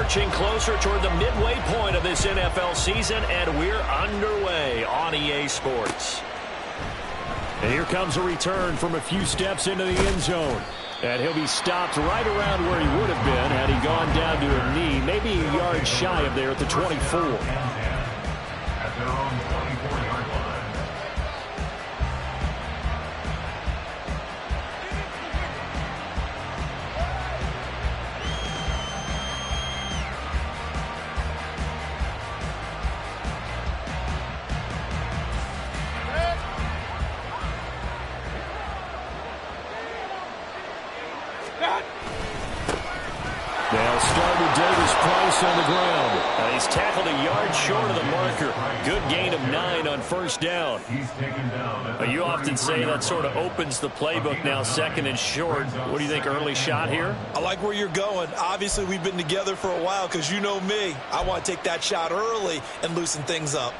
marching closer toward the midway point of this NFL season, and we're underway on EA Sports. And here comes a return from a few steps into the end zone. And he'll be stopped right around where he would have been had he gone down to a knee, maybe a yard shy of there at the 24. They'll start with Davis Price on the ground. He's tackled a yard short of the marker. Good gain of 9 on first down. You often say that sort of opens the playbook now, second and short. What do you think, early shot here? I like where you're going. Obviously, we've been together for a while because you know me. I want to take that shot early and loosen things up.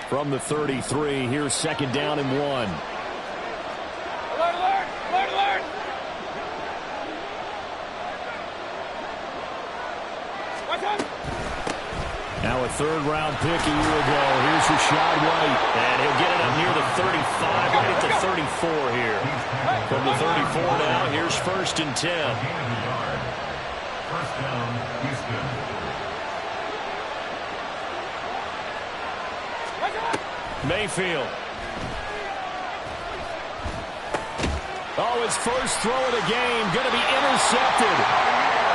From the 33, here's second down and 1. Now a third-round pick a year ago. Here's Rashad White. And he'll get it up near the 35, right at the 34 here. From the 34 now, here's first and 10. First down, Houston. Mayfield. Oh, his first throw of the game going to be intercepted.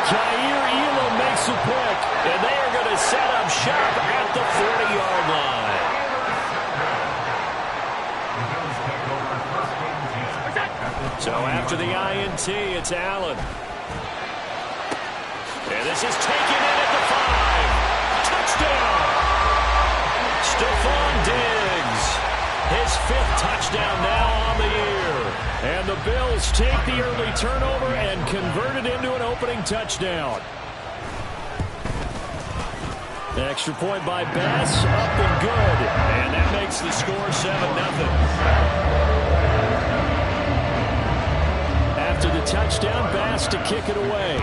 Hl8 makes a pick, and they are going to set up shop at the 40-yard line. So after the INT, it's Allen. And this is taken in at the 5. Touchdown! Stephon Diggs. His 5th touchdown now on the year. And the Bills take the early turnover and convert it into an opening touchdown. Extra point by Bass, up and good. And that makes the score 7-0. After the touchdown, Bass to kick it away.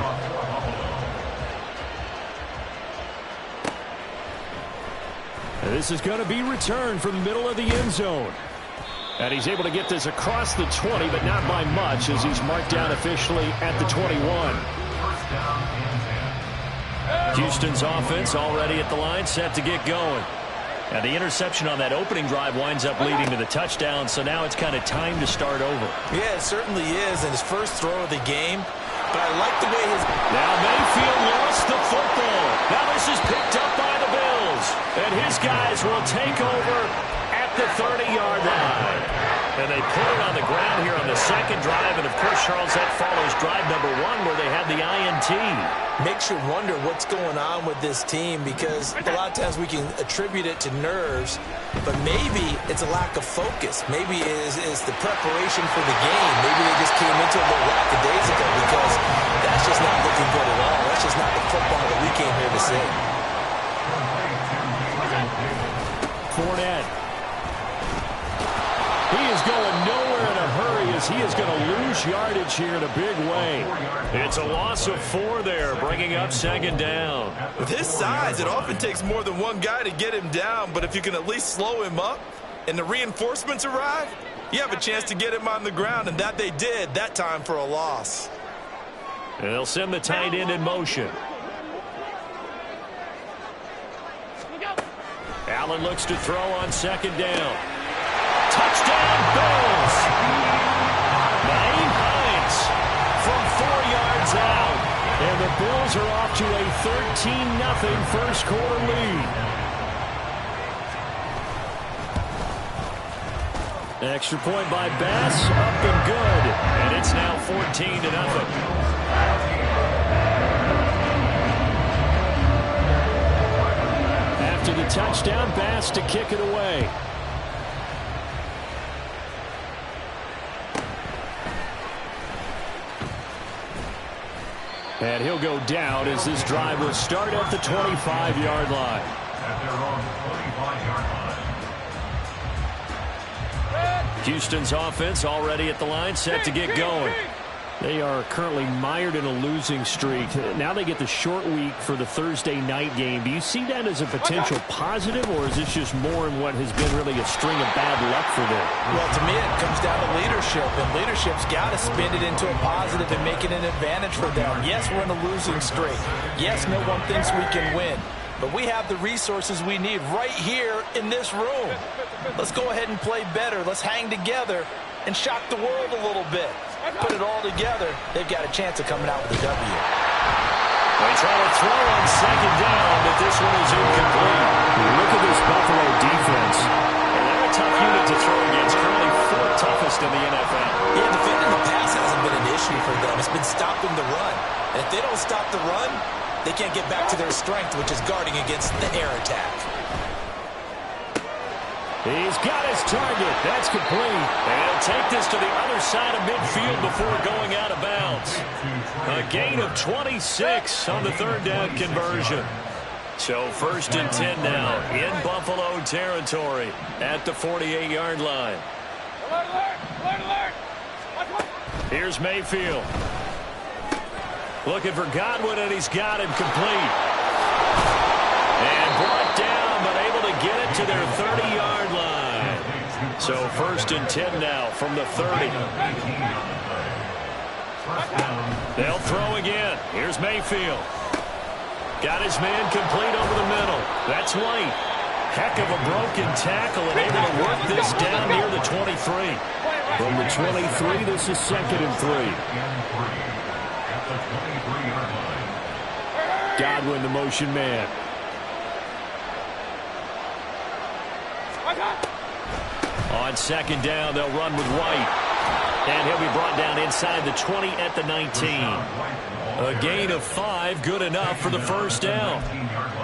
This is going to be returned from the middle of the end zone. And he's able to get this across the 20, but not by much, as he's marked down officially at the 21. Houston's offense already at the line, set to get going. And the interception on that opening drive winds up leading to the touchdown, so now it's kind of time to start over. Yeah, it certainly is, and his first throw of the game. But I like the way his... Now Mayfield lost the football. Now this is picked up by the Bills. And his guys will take over at the 30-yard line. And they put it on the ground here on the second drive. And, of course, Charles, that follows drive number 1 where they had the INT. Makes you wonder what's going on with this team, because a lot of times we can attribute it to nerves, but maybe it's a lack of focus. Maybe it's the preparation for the game. Maybe they just came into it a little lackadaisical, because that's just not looking good at all. That's just not the football that we came here to see. Fournette. He is going nowhere in a hurry, as he is going to lose yardage here in a big way. It's a loss of 4 there, bringing up second down. With his size, it often takes more than one guy to get him down, but if you can at least slow him up and the reinforcements arrive, you have a chance to get him on the ground, and that they did, that time for a loss. And they'll send the tight end in motion. Allen looks to throw on second down. Touchdown, Bills! Naeem Hines from 4 yards out. And the Bills are off to a 13-0 first quarter lead. Extra point by Bass, up and good. And it's now 14-0. After the touchdown, Bass to kick it away. And he'll go down as this drive will start at the 25-yard line. At their own 25-yard Houston's offense already at the line, set to get going. They are currently mired in a losing streak. Now they get the short week for the Thursday night game. Do you see that as a potential positive, or is this just more in what has been really a string of bad luck for them? Well, to me, it comes down to leadership, and leadership's got to spin it into a positive and make it an advantage for them. Yes, we're in a losing streak. Yes, no one thinks we can win. But we have the resources we need right here in this room. Let's go ahead and play better. Let's hang together and shock the world a little bit. Put it all together, they've got a chance of coming out with a W. They try to throw on second down, but this one is incomplete. Look at this Buffalo defense. And they're a tough unit to throw against, currently fourth toughest in the NFL. Yeah, defending the pass hasn't been an issue for them. It's been stopping the run. And if they don't stop the run, they can't get back to their strength, which is guarding against the air attack. He's got his target. That's complete. And he'll take this to the other side of midfield before going out of bounds. A gain of 26 on the third down conversion. So 1st and 10 now in Buffalo territory at the 48-yard line. Here's Mayfield. Looking for Godwin, and he's got him complete. And brought down, but able to get it to their 30-yard line. So 1st and 10 now from the 30. They'll throw again. Here's Mayfield. Got his man complete over the middle. That's White. Heck of a broken tackle and able to work this down near the 23. From the 23, this is 2nd and 3. Godwin, the motion man. On 2nd down, they'll run with White. And he'll be brought down inside the 20 at the 19. A gain of 5, good enough for the 1st down.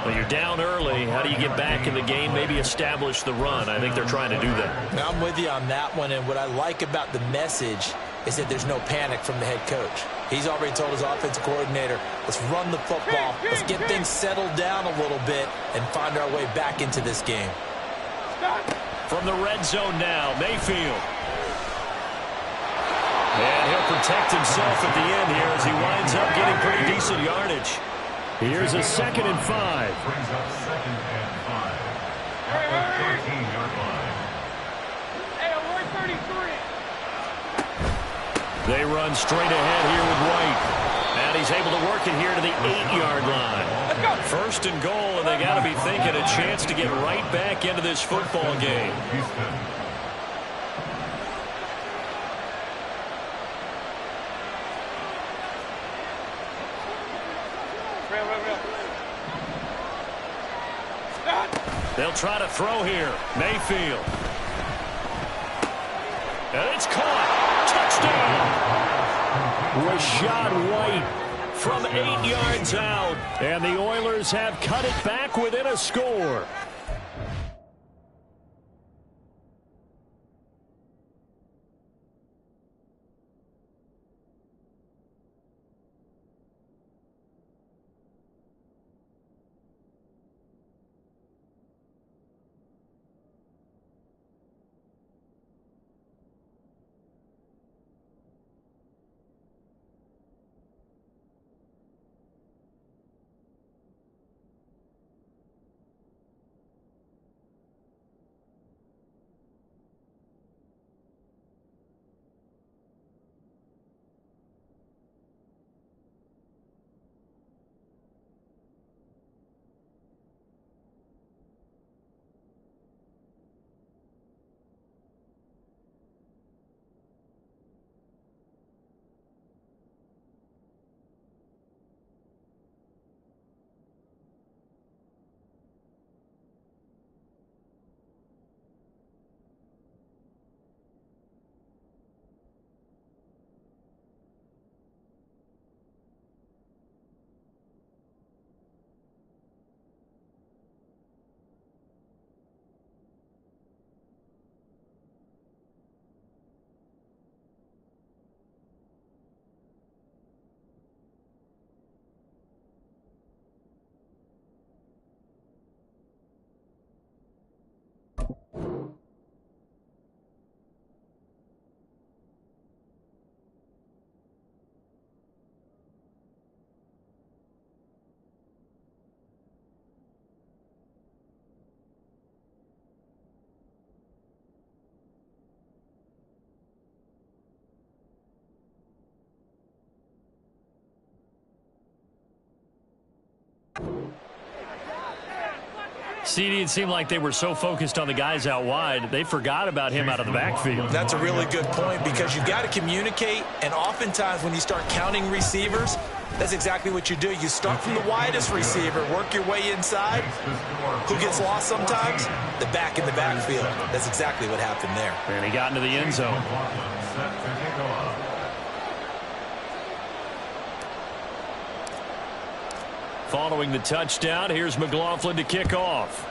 Well, you're down early. How do you get back in the game? Maybe establish the run. I think they're trying to do that. Now, I'm with you on that one, and what I like about the message is that there's no panic from the head coach. He's already told his offensive coordinator, let's run the football, let's get things settled down a little bit and find our way back into this game. From the red zone now, Mayfield. And he'll protect himself at the end here as he winds up getting pretty decent yardage. Here's a 2nd and 5. They run straight ahead here with White. And he's able to work it here to the 8-yard line. 1st and goal, and they got to be thinking a chance to get right back into this football game. They'll try to throw here. Mayfield. And it's caught. Touchdown. Rashad White from 8 yards out. And the Oilers have cut it back within a score. CD, it seemed like they were so focused on the guys out wide, they forgot about him out of the backfield. That's a really good point because you've got to communicate, and oftentimes when you start counting receivers, that's exactly what you do. You start from the widest receiver, work your way inside. Who gets lost sometimes? The back in the backfield. That's exactly what happened there. And he got into the end zone. Following the touchdown, here's McLaughlin to kick off.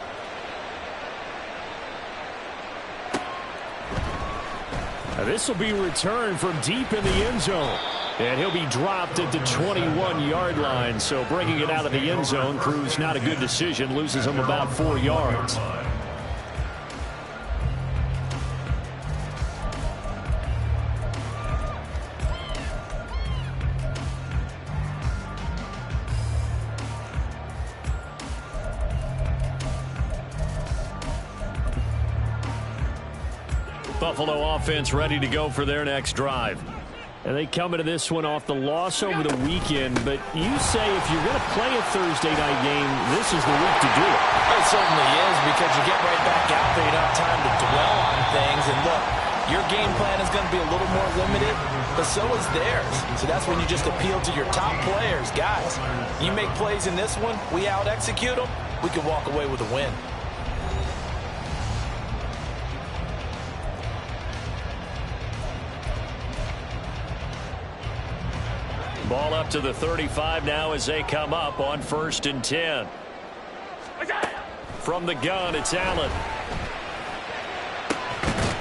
This will be returned from deep in the end zone. And he'll be dropped at the 21-yard line. So bringing it out of the end zone proves not a good decision. Loses him about 4 yards. Buffalo offense ready to go for their next drive. And they come into this one off the loss over the weekend. But you say if you're going to play a Thursday night game, this is the week to do it. It certainly is because you get right back out there. You don't have time to dwell on things. And look, your game plan is going to be a little more limited, but so is theirs. So that's when you just appeal to your top players. Guys, you make plays in this one, we out-execute them, we can walk away with a win. Ball up to the 35 now as they come up on 1st and 10. From the gun, it's Allen.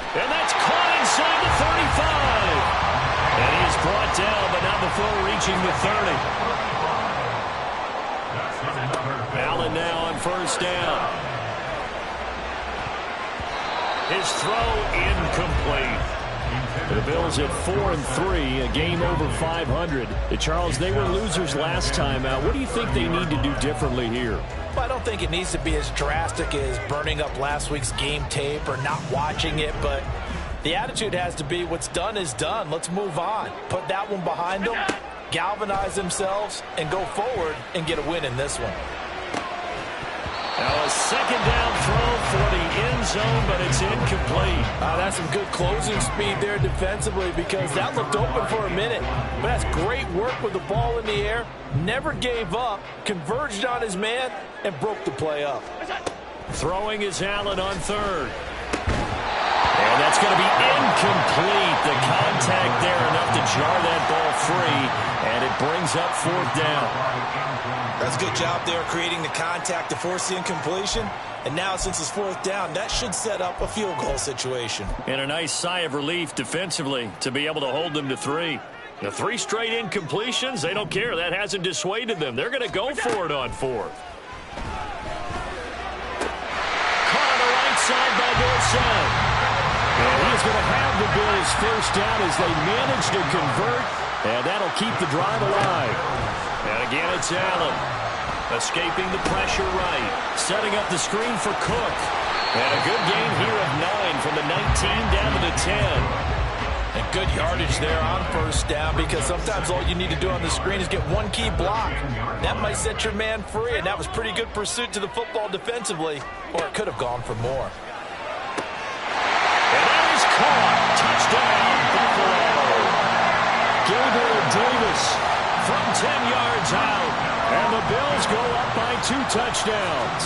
And that's caught inside the 35. And he is brought down, but not before reaching the 30. Allen now on 1st down. His throw incomplete. The Bills at 4-3, a game over 500. Charles, they were losers last time out. What do you think they need to do differently here? Well, I don't think it needs to be as drastic as burning up last week's game tape or not watching it, but the attitude has to be what's done is done. Let's move on. Put that one behind them, galvanize themselves, and go forward and get a win in this one. Now a second down throw for the end zone, but it's incomplete. That's some good closing speed there defensively because that looked open for a minute. But that's great work with the ball in the air. Never gave up, converged on his man, and broke the play up. Throwing is Allen on 3rd. And that's going to be incomplete. The contact there enough to jar that ball free, and it brings up 4th down. That's a good job there creating the contact to force the incompletion. And now since it's 4th down, that should set up a field goal situation. And a nice sigh of relief defensively to be able to hold them to 3. The 3 straight incompletions, they don't care. That hasn't dissuaded them. They're going to go for it on 4th. Caught on the right side by Wilson. And he's going to have the Bills 1st down as they manage to convert. And that'll keep the drive alive. And again, it's Allen. Escaping the pressure right. Setting up the screen for Cook. And a good gain here of 9 from the 19 down to the 10. And good yardage there on 1st down because sometimes all you need to do on the screen is get one key block. That might set your man free, and that was pretty good pursuit to the football defensively, or it could have gone for more. And that is caught. Touchdown, Buffalo. Gabriel Davis from 10 yards out. And the Bills go up by 2 touchdowns.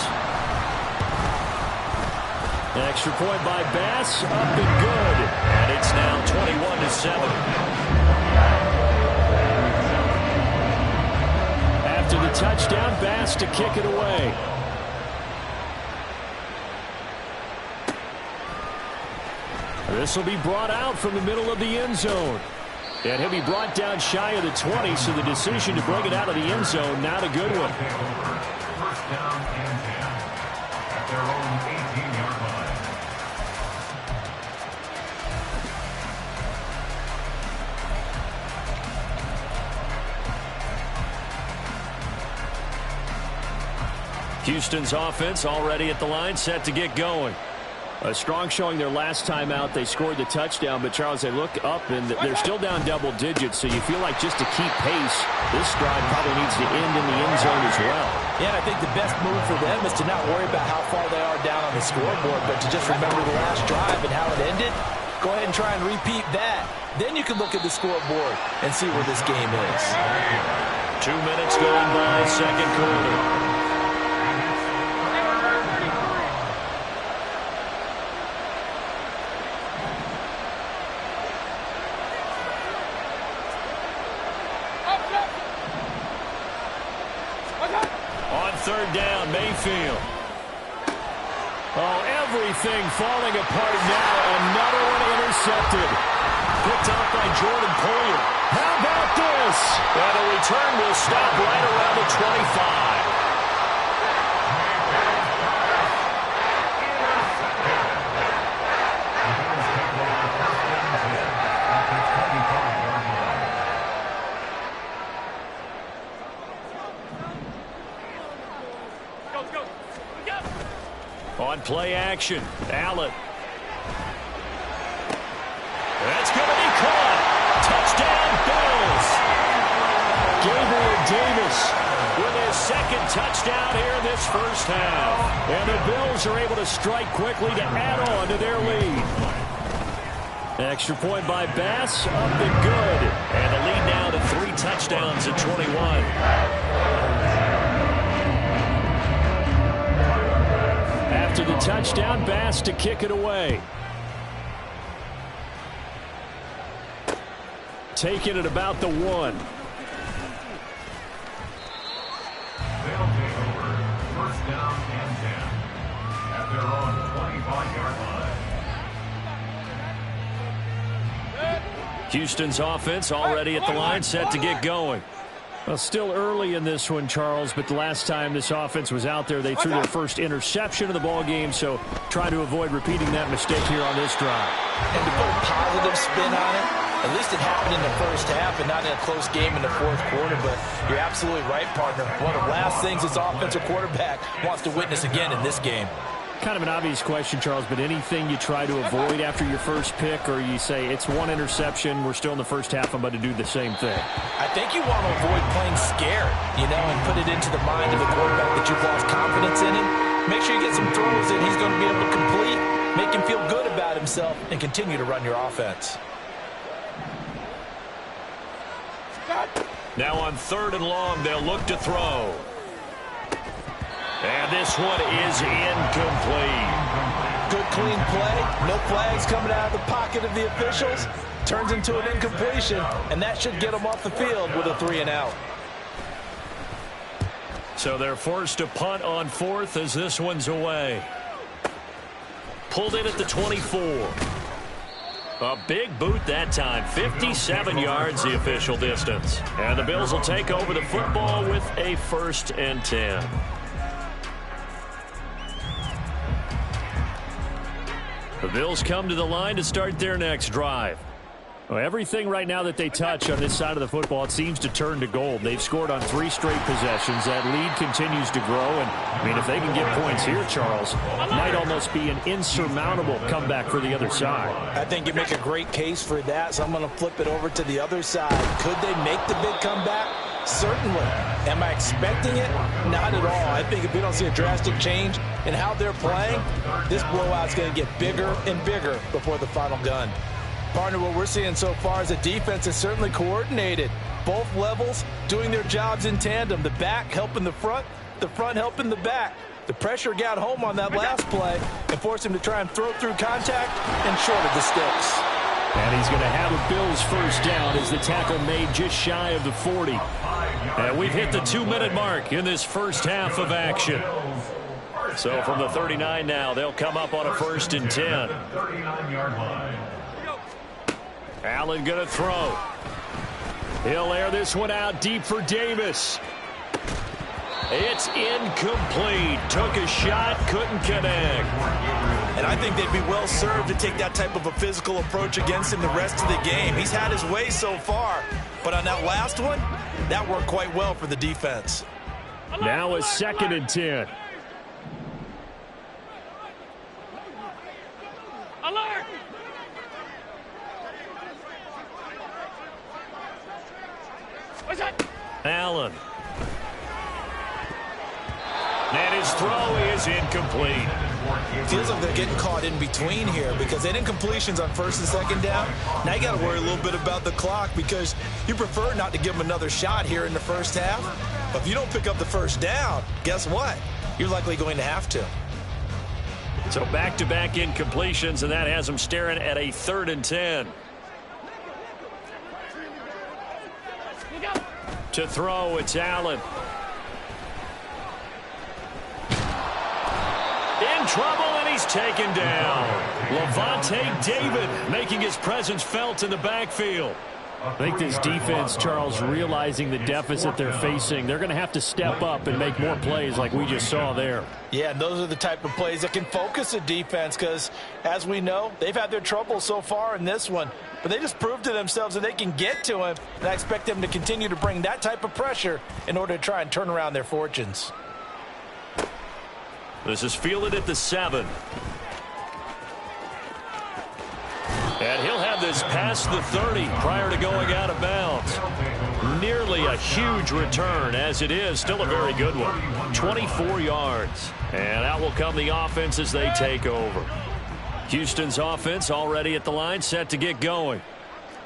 An extra point by Bass, up and good. And it's now 21-7. After the touchdown, Bass to kick it away. This will be brought out from the middle of the end zone. And he'll be brought down shy of the 20, so the decision to bring it out of the end zone, not a good one. 1st down and 10 at their own 18-yard line. Houston's offense already at the line, set to get going. A strong showing their last time out. They scored the touchdown, but Charles, they look up and they're still down double digits, so you feel like just to keep pace, this drive probably needs to end in the end zone as well. Yeah, and I think the best move for them is to not worry about how far they are down on the scoreboard, but to just remember the last drive and how it ended. Go ahead and try and repeat that. Then you can look at the scoreboard and see where this game is. 2 minutes going by, second quarter. Third down, Mayfield. Oh, everything falling apart now. Another one intercepted. Picked off by Jordan Poyer. How about this? And the return will stop right around the 25. On play action, Allen. That's going to be caught. Touchdown, Bills. Gabriel Davis with his second touchdown here in this first half. And the Bills are able to strike quickly to add on to their lead. Extra point by Bass, up and good. And the lead now to 3 touchdowns at 21. After the touchdown, Bass to kick it away. Taking it about the 1. They'll take over. First down and 10 at their own 25-yard line. Houston's offense already at the line, set to get going. Well, still early in this one, Charles, but the last time this offense was out there, they threw their first interception of the ball game, so try to avoid repeating that mistake here on this drive. And to put a positive spin on it, at least it happened in the first half and not in a close game in the fourth quarter, but you're absolutely right, partner. One of the last things this offensive quarterback wants to witness again in this game. Kind of an obvious question, Charles, but anything you try to avoid after your first pick, or you say it's one interception, we're still in the first half, I'm about to do the same thing? I think you want to avoid playing scared, and put it into the mind of the quarterback that you've lost confidence in him. Make sure you get some throws that he's going to be able to complete, make him feel good about himself, and continue to run your offense. Now on 3rd and long, they'll look to throw. And this one is incomplete. Good clean play. No flags coming out of the pocket of the officials. Turns into an incompletion, and that should get them off the field with a 3 and out. So they're forced to punt on 4th as this one's away. Pulled in at the 24. A big boot that time. 57 yards the official distance. And the Bills will take over the football with a 1st and 10. The Bills come to the line to start their next drive. Well, everything right now that they touch on this side of the football, it seems to turn to gold. They've scored on 3 straight possessions. That lead continues to grow. And, if they can get points here, Charles, it might almost be an insurmountable comeback for the other side. I think you make a great case for that, so I'm going to flip it over to the other side. Could they make the big comeback? Certainly. Am I expecting it? Not at all. I think if we don't see a drastic change in how they're playing, this blowout's going to get bigger and bigger before the final gun. Partner, what we're seeing so far is the defense is certainly coordinated. Both levels doing their jobs in tandem. The back helping the front helping the back. The pressure got home on that last play and forced him to try and throw through contact and shorted the sticks. And he's going to have a Bills first down as the tackle made just shy of the 40. And we've hit the 2-minute mark in this first half of action. So from the 39 now, they'll come up on a 1st and 10. 39-yard line. Allen going to throw. He'll air this one out deep for Davis. It's incomplete. Took a shot, couldn't connect. And I think they'd be well served to take that type of a physical approach against him the rest of the game. He's had his way so far, but on that last one, that worked quite well for the defense. Now a 2nd and 10. Allen. And his throw is incomplete. Feels like they're getting caught in between here because they didn't completions on first and second down. Now you got to worry a little bit about the clock because you prefer not to give them another shot here in the first half. But if you don't pick up the first down, guess what? You're likely going to have to. So back-to-back incompletions, and that has them staring at a 3rd and 10. To throw, it's Allen. In trouble, and he's taken down. Levante David making his presence felt in the backfield. I think this defense, Charles, realizing the deficit they're facing, they're going to have to step up and make more plays like we just saw there. Yeah, and those are the type of plays that can focus a defense because, as we know, they've had their trouble so far in this one. But they just proved to themselves that they can get to him, and I expect them to continue to bring that type of pressure in order to try and turn around their fortunes. This is fielded at the 7. And he'll have this past the 30 prior to going out of bounds. Nearly a huge return, as it is still a very good one. 24 yards. And out will come the offense as they take over. Houston's offense already at the line, set to get going.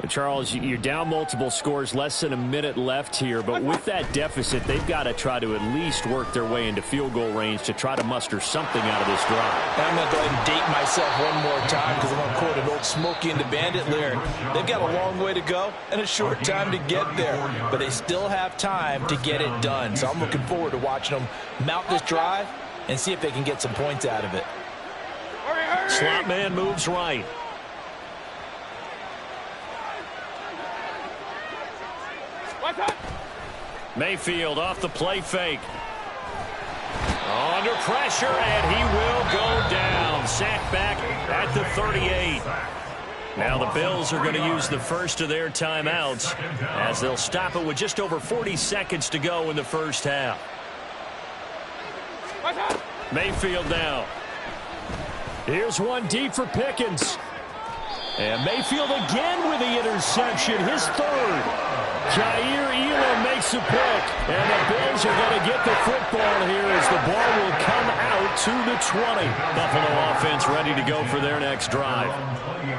And Charles, you're down multiple scores, less than a minute left here. But with that deficit, they've got to try to at least work their way into field goal range to try to muster something out of this drive. And I'm going to go ahead and date myself one more time because I'm going to quote an old Smokey and the Bandit lyric. They've got a long way to go and a short time to get there. But they still have time to get it done. So I'm looking forward to watching them mount this drive and see if they can get some points out of it. Slot man moves right. Mayfield off the play fake. Under pressure, and he will go down. Sacked back at the 38. Now the Bills are going to use the first of their timeouts as they'll stop it with just over 40 seconds to go in the first half. Mayfield now. Here's one deep for Pickens. And Mayfield again with the interception, his 3rd. Jair Elam makes a pick, and the Bills are going to get the football here as the ball will come out to the 20. Buffalo offense ready to go for their next drive.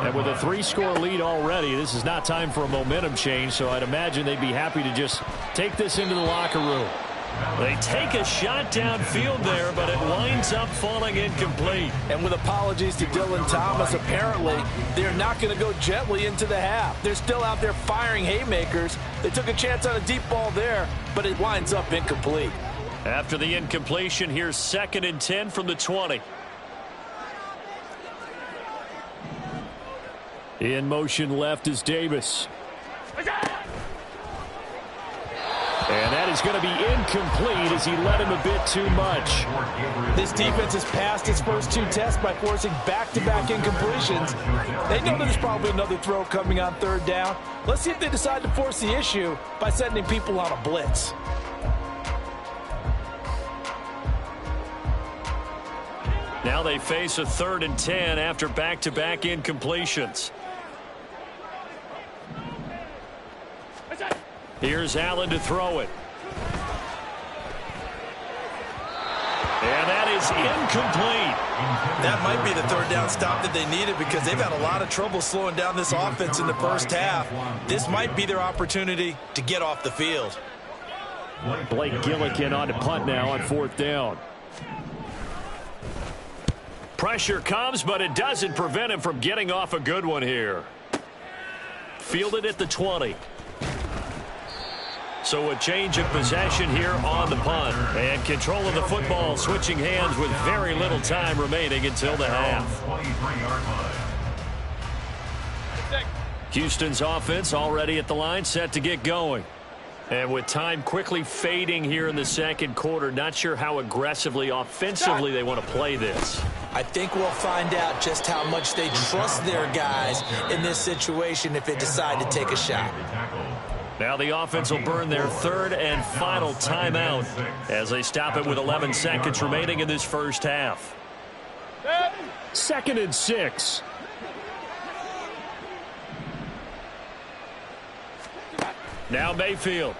And with a 3-score lead already, this is not time for a momentum change, so I'd imagine they'd be happy to just take this into the locker room. They take a shot downfield there, but it winds up falling incomplete. And with apologies to Dylan Thomas, apparently they're not going to go gently into the half. They're still out there firing haymakers. They took a chance on a deep ball there, but it winds up incomplete. After the incompletion, here's 2nd and 10 from the 20. In motion left is Davis. And that is going to be incomplete as he led him a bit too much. This defense has passed its first 2 tests by forcing back-to-back incompletions. They know there's probably another throw coming on 3rd down. Let's see if they decide to force the issue by sending people on a blitz. Now they face a 3rd and 10 after back-to-back incompletions. Here's Allen to throw it. And that is incomplete. That might be the 3rd down stop that they needed because they've had a lot of trouble slowing down this offense in the first half. This might be their opportunity to get off the field. Blake Gillikin on to punt now on 4th down. Pressure comes, but it doesn't prevent him from getting off a good one here. Fielded at the 20. So a change of possession here on the punt. And control of the football switching hands with very little time remaining until the half. Houston's offense already at the line, set to get going. And with time quickly fading here in the second quarter, not sure how aggressively, offensively they want to play this. I think we'll find out just how much they trust their guys in this situation if they decide to take a shot. Now the offense will burn their 3rd and final timeout as they stop it with 11 seconds remaining in this first half. 2nd and 6. Now Mayfield.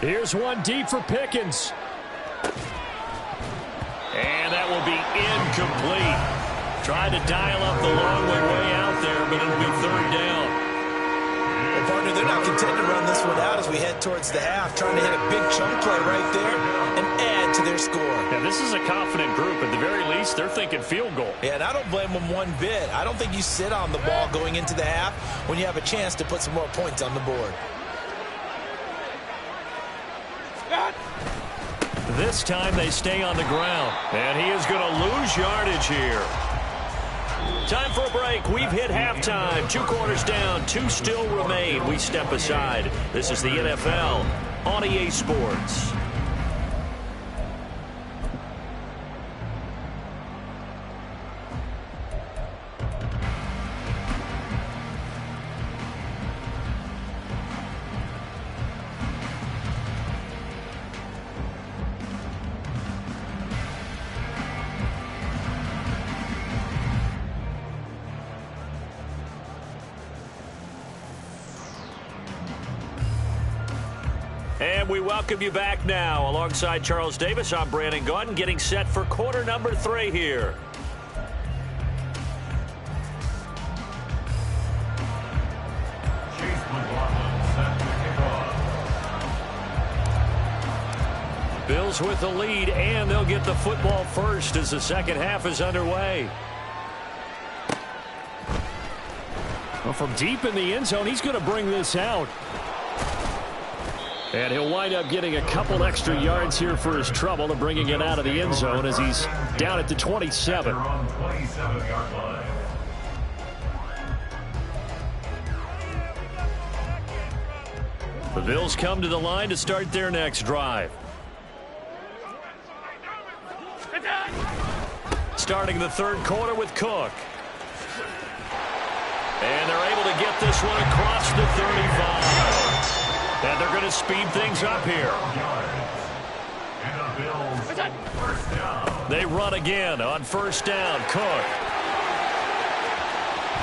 Here's one deep for Pickens. And that will be incomplete. Tried to dial up the long way out there, but it'll be third down. Well, partner, they're not content to run this one out as we head towards the half, trying to hit a big chunk play right there and add to their score. Yeah, this is a confident group. At the very least, they're thinking field goal. Yeah, and I don't blame them one bit. I don't think you sit on the ball going into the half when you have a chance to put some more points on the board. This time they stay on the ground. And he is going to lose yardage here. Time for a break. We've hit halftime. 2 quarters down. 2 still remain. We step aside. This is the NFL on EA Sports. And we welcome you back now. Alongside Charles Davis, I'm Brandon Gaudin, getting set for quarter number 3 here. Bills with the lead, and they'll get the football first as the second half is underway. Well, from deep in the end zone, he's going to bring this out. And he'll wind up getting a couple extra yards here for his trouble and bringing it out of the end zone as he's down at the 27. The Bills come to the line to start their next drive. Starting the third quarter with Cook. And they're able to get this one across the 35. And they're going to speed things up here. They run again on first down. Cook.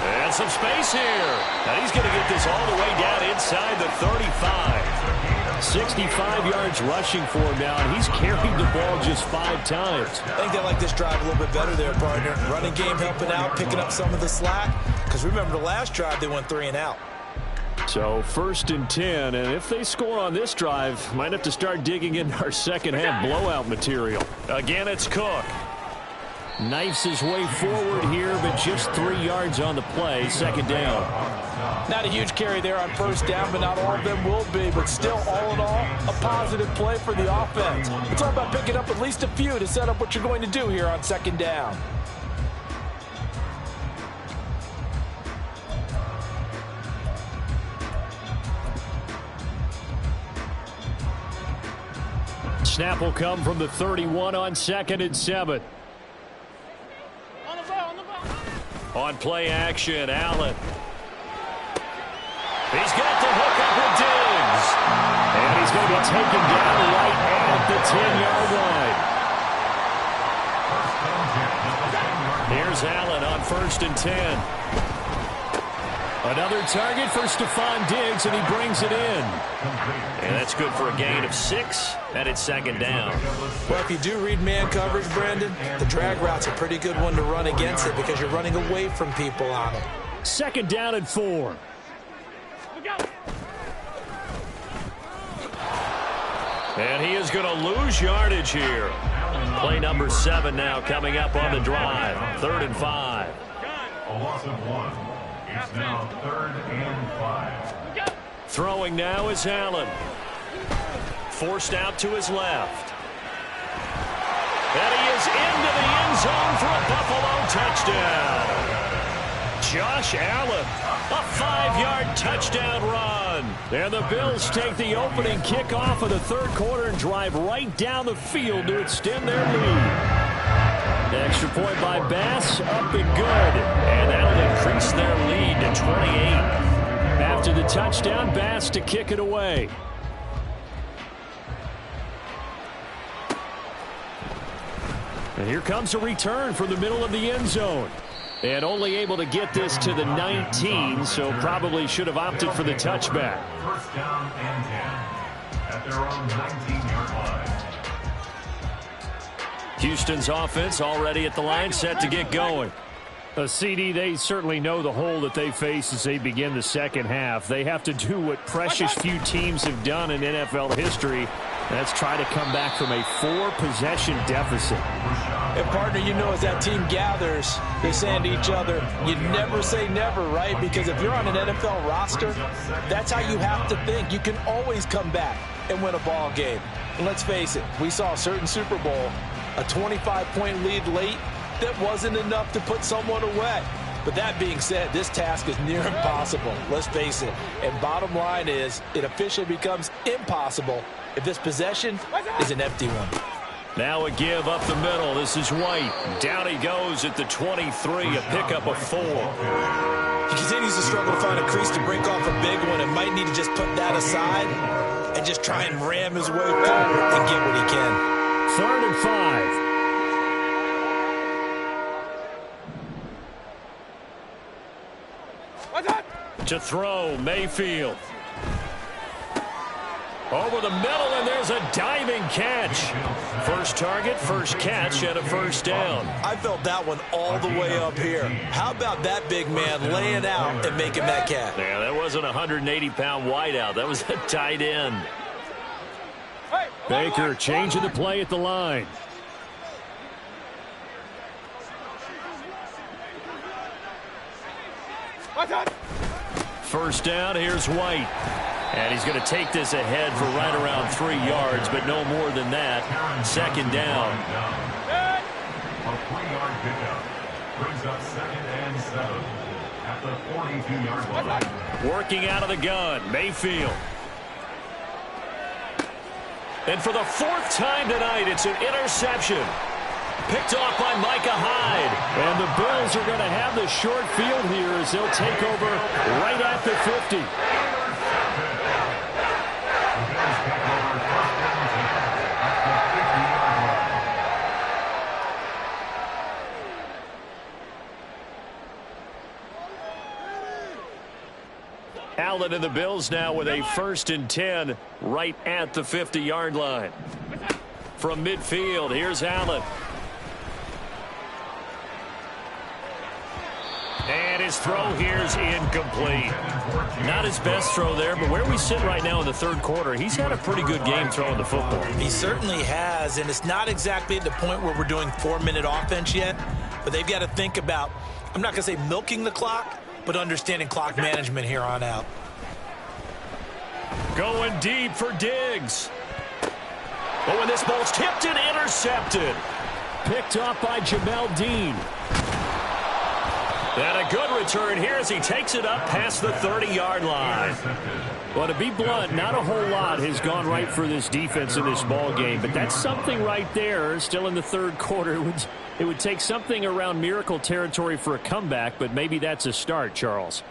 And some space here. And he's going to get this all the way down inside the 35. 65 yards rushing for him now, and he's carried the ball just 5 times. I think they like this drive a little bit better there, partner. Running game helping out, picking up some of the slack. Because remember, the last drive they went 3 and out. So 1st and 10, and if they score on this drive, might have to start digging into our second half blowout material. Again, it's Cook. Knifes his way forward here, but just 3 yards on the play. Second down. Not a huge carry there on first down, but not all of them will be. But still, all in all, a positive play for the offense. It's all about picking up at least a few to set up what you're going to do here on second down. Snap will come from the 31 on 2nd and 7. On play action, Allen. He's got the hook up with Diggs. And he's going to be taken down right at the 10-yard line. Here's Allen on 1st and 10. Another target for Stephon Diggs, and he brings it in. And that's good for a gain of 6, and it's second down. Well, if you do read man coverage, Brandon, the drag route's a pretty good one to run against it because you're running away from people on it. Second down and 4. And he is going to lose yardage here. Play number 7 now coming up on the drive. 3rd and 5. A loss of 1. It's now 3rd and 5. Throwing now is Allen. Forced out to his left. And he is into the end zone for a Buffalo touchdown. Josh Allen, a 5-yard touchdown run. And the Bills take the opening kickoff of the third quarter and drive right down the field to extend their lead. Extra point by Bass, up and good. And that'll increase their lead to 28. After the touchdown, Bass to kick it away. And here comes a return from the middle of the end zone. And only able to get this to the 19, so probably should have opted for the touchback. First down and 10. at their own 19-yard line. Houston's offense already at the line, set to get going. CD, they certainly know the hole that they face as they begin the second half. They have to do what precious few teams have done in NFL history. That's try to come back from a 4-possession deficit. And, partner, you know, as that team gathers, they're saying to each other, you never say never, right? Because if you're on an NFL roster, that's how you have to think. You can always come back and win a ball game. And let's face it, we saw a certain Super Bowl, a 25-point lead late, that wasn't enough to put someone away. But that being said, this task is near impossible. Let's face it. And bottom line is, it officially becomes impossible if this possession is an empty one. Now a give up the middle. This is White. Down he goes at the 23, a pickup of 4. He continues to struggle to find a crease to break off a big one and might need to just put that aside and just try and ram his way forward and get what he can. 3rd and 5. To throw, Mayfield. Over the middle, and there's a diving catch. First target, first catch, and a first down. I felt that one all the way up here. How about that big man laying out and making that catch? Yeah, that wasn't a 180-pound wideout. That was a tight end. Baker changing the play at the line. First down, here's White. And he's going to take this ahead for right around 3 yards, but no more than that. Second down. A 3-yard pickup brings up 2nd and 7 at the 42-yard line. Working out of the gun, Mayfield. And for the 4th time tonight, it's an interception. Picked off by Micah Hyde. And the Bills are going to have the short field here as they'll take over right at the 50. Allen and the Bills now with a 1st and 10 right at the 50-yard line. From midfield, here's Allen. And his throw here is incomplete. Not his best throw there, but where we sit right now in the 3rd quarter, he's had a pretty good game throwing the football. He certainly has, and it's not exactly at the point where we're doing 4-minute offense yet, but they've got to think about, I'm not going to say milking the clock, but understanding clock management here on out. Going deep for Diggs. Oh, and this ball's tipped and intercepted. Picked off by Jamel Dean. And a good return here as he takes it up past the 30-yard line. Well, to be blunt, not a whole lot has gone right for this defense in this ball game, but that's something right there. Still in the 3rd quarter, it would take something around miracle territory for a comeback, but maybe that's a start, Charles.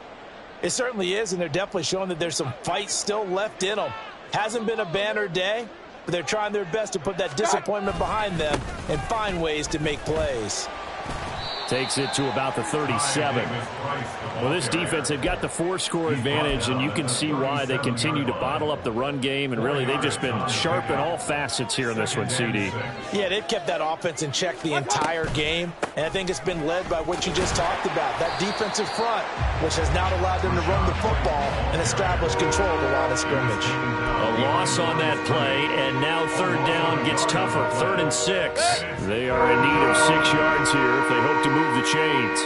It certainly is, and they're definitely showing that there's some fight still left in them. Hasn't been a banner day, but they're trying their best to put that disappointment behind them and find ways to make plays. Takes it to about the 37. Well, this defense, they've got the 4-score advantage, and you can see why they continue to bottle up the run game, and really they've just been sharp in all facets here in this one, CD. Yeah, they've kept that offense in check the entire game, and I think it's been led by what you just talked about, that defensive front, which has now allowed them to run the football and establish control of the line of scrimmage. A loss on that play, and now 3rd down gets tougher. 3rd and 6. They are in need of 6 yards here if they hope to move the chains.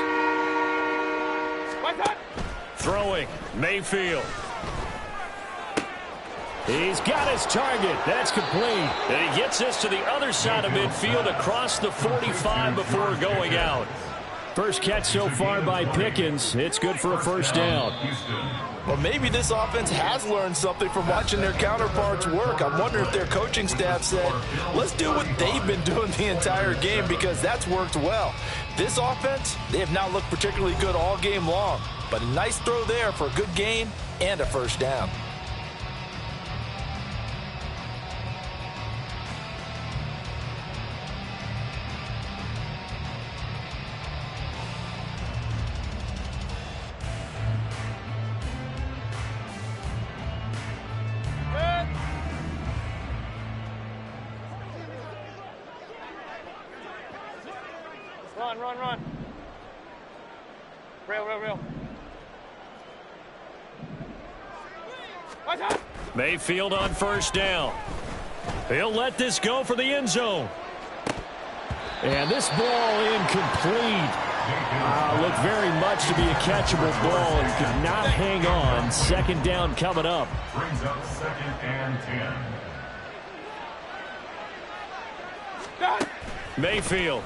Throwing, Mayfield. He's got his target. That's complete. And he gets this to the other side of midfield across the 45 before going out. First catch so far by Pickens. It's good for a first down. Well, maybe this offense has learned something from watching their counterparts work. I wonder if their coaching staff said, let's do what they've been doing the entire game, because that's worked well. This offense, they have not looked particularly good all game long, but a nice throw there for a good gain and a first down. Run. Real. Mayfield on first down. He'll let this go for the end zone. And this ball incomplete. Looked very much to be a catchable ball and could not hang on. Second down coming up. Brings up 2nd and 10. Mayfield.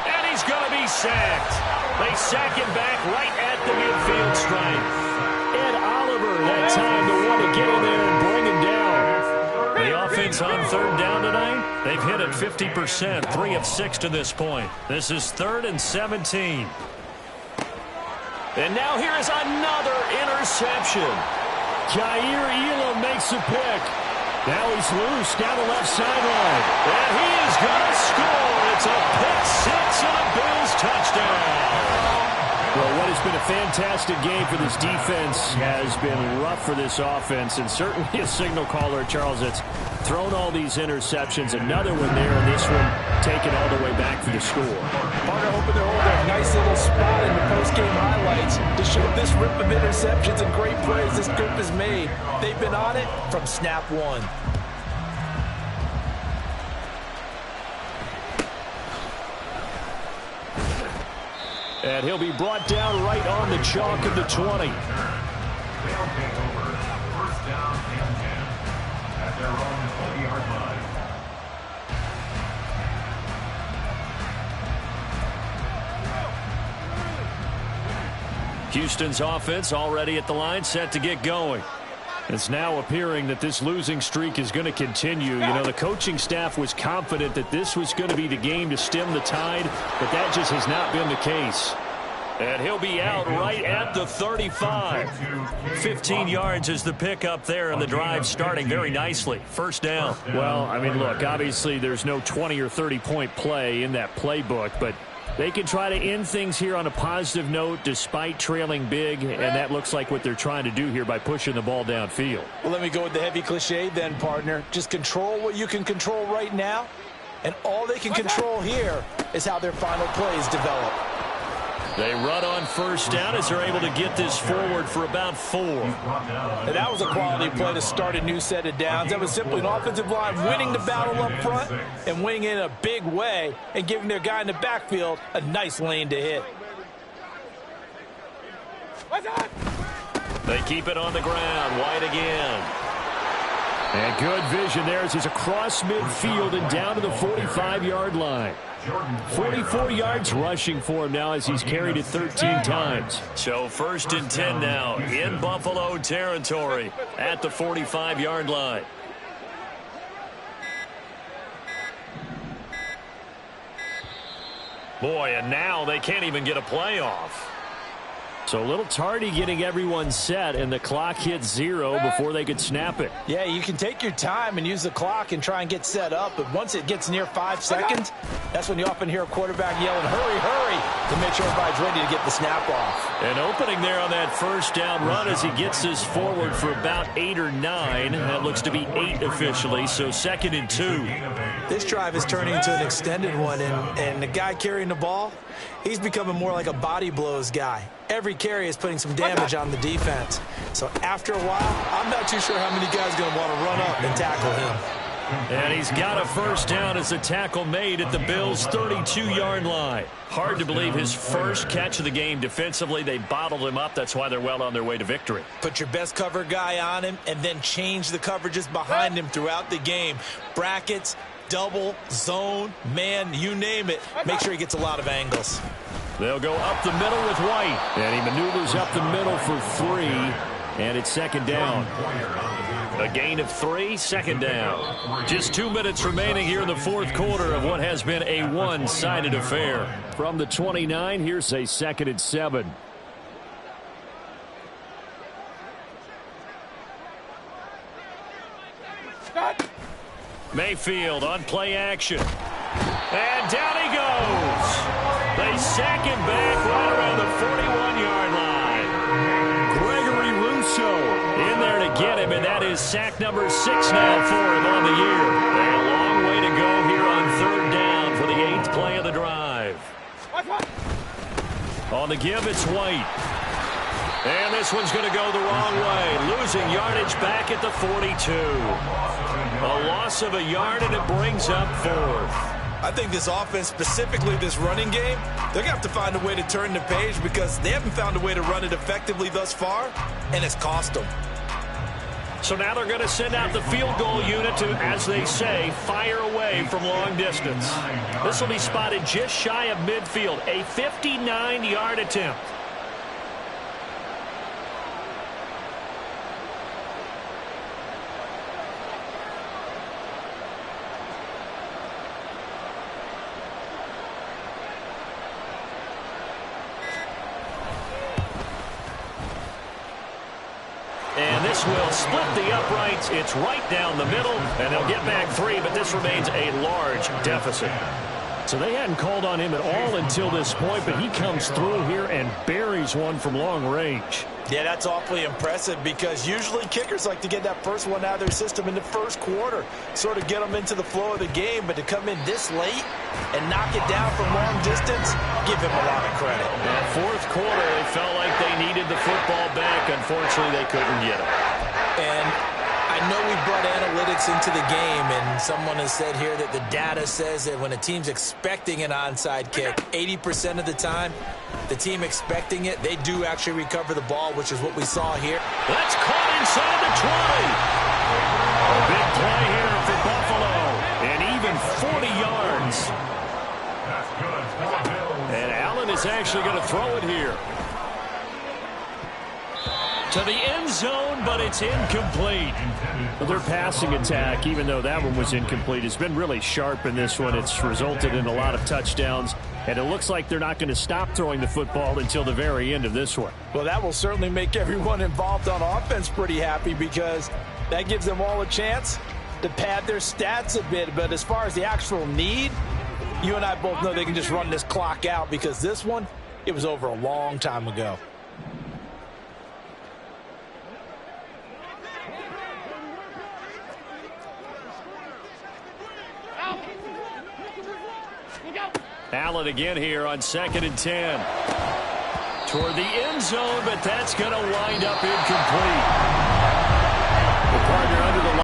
And he's going to be sacked. They sack him back right at the midfield stripe. Ed Oliver that time the one to get in there and bring him down. The offense on third down tonight, they've hit it 50%, 3 of 6 to this point. This is 3rd and 17. And now here is another interception. Jair Elam makes the pick. Now he's loose down the left sideline. And he is going to score. It's a pick six and a Bills touchdown. Well, what has been a fantastic game for this defense has been rough for this offense, and certainly a signal caller, Charles, that's thrown all these interceptions. Another one there, and this one taken all the way back for the score. Partner hoping to hold a nice little spot in the post-game highlights to show this rip of interceptions and great plays this group has made. They've been on it from snap one. And he'll be brought down right on the chalk of the 20. They'll take over 1st down and 10 at their own 20-yard line. Houston's offense already at the line, set to get going. It's now appearing that this losing streak is going to continue. You know, the coaching staff was confident that this was going to be the game to stem the tide, but that just has not been the case. And he'll be out right at the 35. 15 yards is the pickup there, and the drive starting very nicely. First down. Well, I mean, look, obviously there's no 20 or 30-point play in that playbook, but they can try to end things here on a positive note despite trailing big, and that looks like what they're trying to do here by pushing the ball downfield. Well, let me go with the heavy cliche then, partner. Just control what you can control right now, and all they can control here is how their final plays develop. They run on first down as they're able to get this forward for about 4. And that was a quality play to start a new set of downs. That was simply an offensive line winning the battle up front and winning in a big way and giving their guy in the backfield a nice lane to hit. They keep it on the ground. White again. And good vision there as he's across midfield and down to the 45-yard line. 44 yards rushing for him now as he's carried it 13 times. So 1st and 10 now in Buffalo territory at the 45-yard line. Boy, and now they can't even get a playoff. So a little tardy getting everyone set, and the clock hits 0 before they could snap it. Yeah, you can take your time and use the clock and try and get set up, but once it gets near 5 seconds, that's when you often hear a quarterback yelling, hurry, hurry, to make sure everybody's ready to get the snap off. An opening there on that first down run as he gets this forward for about 8 or 9. That looks to be 8 officially, so 2nd and 2. This drive is turning into an extended one, and the guy carrying the ball, he's becoming more like a body blows guy. Every carry is putting some damage on the defense. So after a while, I'm not too sure how many guys are going to want to run up and tackle him. And he's got a first down as the tackle made at the Bills' 32-yard line. Hard to believe his first catch of the game defensively. They bottled him up. That's why they're well on their way to victory. Put your best cover guy on him and then change the coverages behind him throughout the game. Brackets, double, zone, man, you name it. Make sure he gets a lot of angles. They'll go up the middle with White. And he maneuvers up the middle for 3. And it's 2nd down. A gain of 3, 2nd down. Just 2 minutes remaining here in the 4th quarter of what has been a one-sided affair. From the 29, here's a 2nd and 7. Mayfield on play action. And down he goes. They sack him back right around the 41-yard line. Gregory Rousseau in there to get him, and that is sack number 6 now for him on the year. A long way to go here on 3rd down for the On the give, it's White. And this one's going to go the wrong way. Losing yardage back at the 42. A loss of a yard, and it brings up 4th. I think this offense, specifically this running game, they're going to have to find a way to turn the page because they haven't found a way to run it effectively thus far, and it's cost them. So now they're going to send out the field goal unit to, as they say, fire away from long distance. This will be spotted just shy of midfield, a 59-yard attempt. And this will split the uprights. It's right down the middle, and they'll get back 3, but this remains a large deficit. So they hadn't called on him at all until this point, but he comes through here and buries one from long range. Yeah, that's awfully impressive because usually kickers like to get that first one out of their system in the first quarter, sort of get them into the flow of the game, but to come in this late and knock it down from long distance, give him a lot of credit. Now, 4th quarter, they felt like they needed the football back. Unfortunately, they couldn't get it. And I know we brought analytics into the game, and someone has said here that the data says that when a team's expecting an onside kick, 80% of the time, the team expecting it, they do actually recover the ball, which is what we saw here. That's caught inside the 20. A big play here for Buffalo, and even 40 yards. That's good for Bills. And Allen is actually going to throw it here. To the end zone, but it's incomplete. But their passing attack, even though that one was incomplete, has been really sharp in this one. It's resulted in a lot of touchdowns, and it looks like they're not going to stop throwing the football until the very end of this one. Well, that will certainly make everyone involved on offense pretty happy because that gives them all a chance to pad their stats a bit. But as far as the actual need, you and I both know they can just run this clock out because this one, it was over a long time ago. Allen again here on 2nd and 10. Toward the end zone, but that's going to wind up incomplete.